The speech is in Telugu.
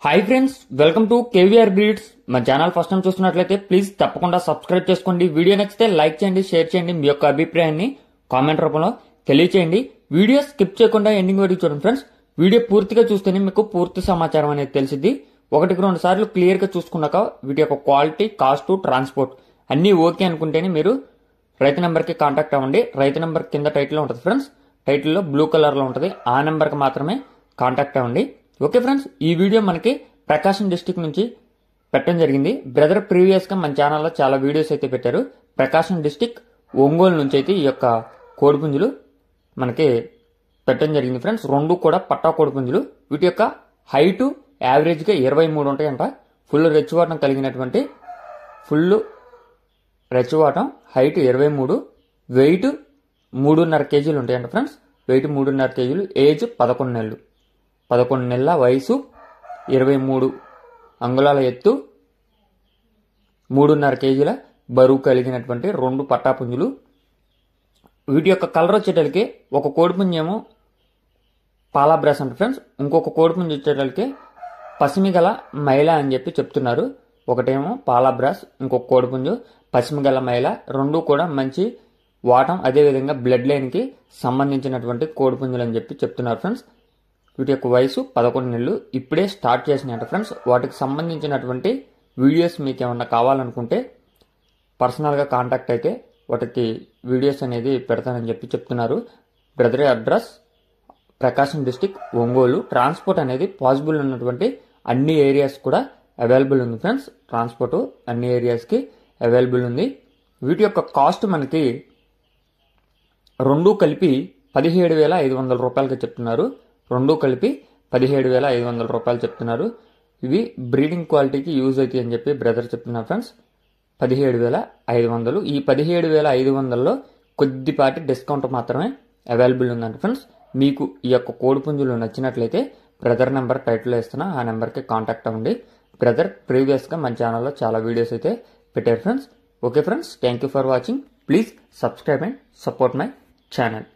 Hi friends, welcome to KVR breeds. మా ఛానల్ ఫస్ట్ టైం చూస్తున్నట్లయితే ప్లీజ్ తప్పకుండా సబ్స్క్రైబ్ చేసుకోండి. వీడియో నచ్చితే లైక్ చేయండి, షేర్ చేయండి. మీ యొక్క అభిప్రాయాన్ని కామెంట్ రూపంలో తెలియచేయండి. వీడియో స్కిప్ చేయకుండా ఎండింగ్ వరకు చూడండి ఫ్రెండ్స్. వీడియో పూర్తిగా చూస్తేనే మీకు పూర్తి సమాచారం అనేది తెలిసింది. ఒకటికి రెండు సార్లు క్లియర్ గా చూసుకున్నాక వీటి యొక్క క్వాలిటీ, కాస్ట్, ట్రాన్స్పోర్ట్ అన్ని ఓకే అనుకుంటేనే మీరు రైతు నెంబర్ కి కాంటాక్ట్ అవ్వండి. రైతు నెంబర్ కింద టైటిల్ ఉంటుంది ఫ్రెండ్స్. టైటిల్లో బ్లూ కలర్ లో ఉంటుంది. ఆ నెంబర్ కి మాత్రమే కాంటాక్ట్ అవ్వండి. ఓకే ఫ్రెండ్స్, ఈ వీడియో మనకి ప్రకాశం డిస్టిక్ నుంచి పెట్టడం జరిగింది. బ్రదర్ ప్రీవియస్ గా మన ఛానల్లో చాలా వీడియోస్ అయితే పెట్టారు. ప్రకాశం డిస్టిక్ ఒంగోలు నుంచి అయితే ఈ యొక్క కోడిపుంజులు మనకి పెట్టడం జరిగింది ఫ్రెండ్స్. రెండు కూడా పట్టా కోడిపుంజులు. వీటి యొక్క హైట్ యావరేజ్ గా 23 ఉంటాయంట. ఫుల్ రెచ్చివాటం కలిగినటువంటి రెచ్చివాటం, హైట్ 23, వెయిట్ 3.5 కేజీలు ఉంటాయంట ఫ్రెండ్స్. వెయిట్ 3.5 కేజీలు, ఏజ్ 11 నెలలు. 11 నెలల వయసు, 23 అంగుళాల ఎత్తు, 3.5 కేజీల బరువు కలిగినటువంటి రెండు పట్టాపుంజులు. వీటి యొక్క కలర్ వచ్చేటలకి ఒక కోడిపుంజేమో పాలాబ్రాస్ అంట ఫ్రెండ్స్. ఇంకొక కోడిపుంజు వచ్చేటలకి పసిమిగల మైల అని చెప్పి చెప్తున్నారు. ఒకటేమో పాలాబ్రాస్, ఇంకొక కోడిపుంజు పసిమిగల మైల. రెండు కూడా మంచి వాటం, అదేవిధంగా బ్లడ్ లైన్ కి సంబంధించినటువంటి కోడిపుంజులు అని చెప్పి చెప్తున్నారు ఫ్రెండ్స్. వీటి యొక్క వయసు 11 నెలలు. ఇప్పుడే స్టార్ట్ చేసినాయంట ఫ్రెండ్స్. వాటికి సంబంధించినటువంటి వీడియోస్ మీకు ఏమన్నా కావాలనుకుంటే పర్సనల్గా కాంటాక్ట్ అయితే వాటికి వీడియోస్ అనేది పెడతానని చెప్పి చెప్తున్నారు. బ్రదర్ అడ్రస్ ప్రకాశం డిస్టిక్ ఒంగోలు. ట్రాన్స్పోర్ట్ అనేది పాసిబుల్ ఉన్నటువంటి అన్ని ఏరియాస్ కూడా అవైలబుల్ ఉంది ఫ్రెండ్స్. ట్రాన్స్పోర్ట్ అన్ని ఏరియాస్కి అవైలబుల్ ఉంది. వీటి యొక్క కాస్ట్ మనకి రెండు కలిపి 17,500 రూపాయలకి చెప్తున్నారు. రెండు కలిపి 17,500 రూపాయలు చెప్తున్నారు. ఇవి బ్రీడింగ్ క్వాలిటీకి యూజ్ అవుతాయి అని చెప్పి బ్రదర్ చెప్తున్నారు ఫ్రెండ్స్. 17,500. ఈ 17,500లో కొద్దిపాటి డిస్కౌంట్ మాత్రమే అవైలబుల్ ఉందంట ఫ్రెండ్స్. మీకు ఈ యొక్క కోడిపుంజులు నచ్చినట్లయితే బ్రదర్ నెంబర్ టైటిల్లో ఇస్తున్నా, ఆ నెంబర్కి కాంటాక్ట్ అవ్వండి. బ్రదర్ ప్రీవియస్గా మన ఛానల్లో చాలా వీడియోస్ అయితే పెట్టారు friends. Okay friends, thank you for watching. Please subscribe and support my channel.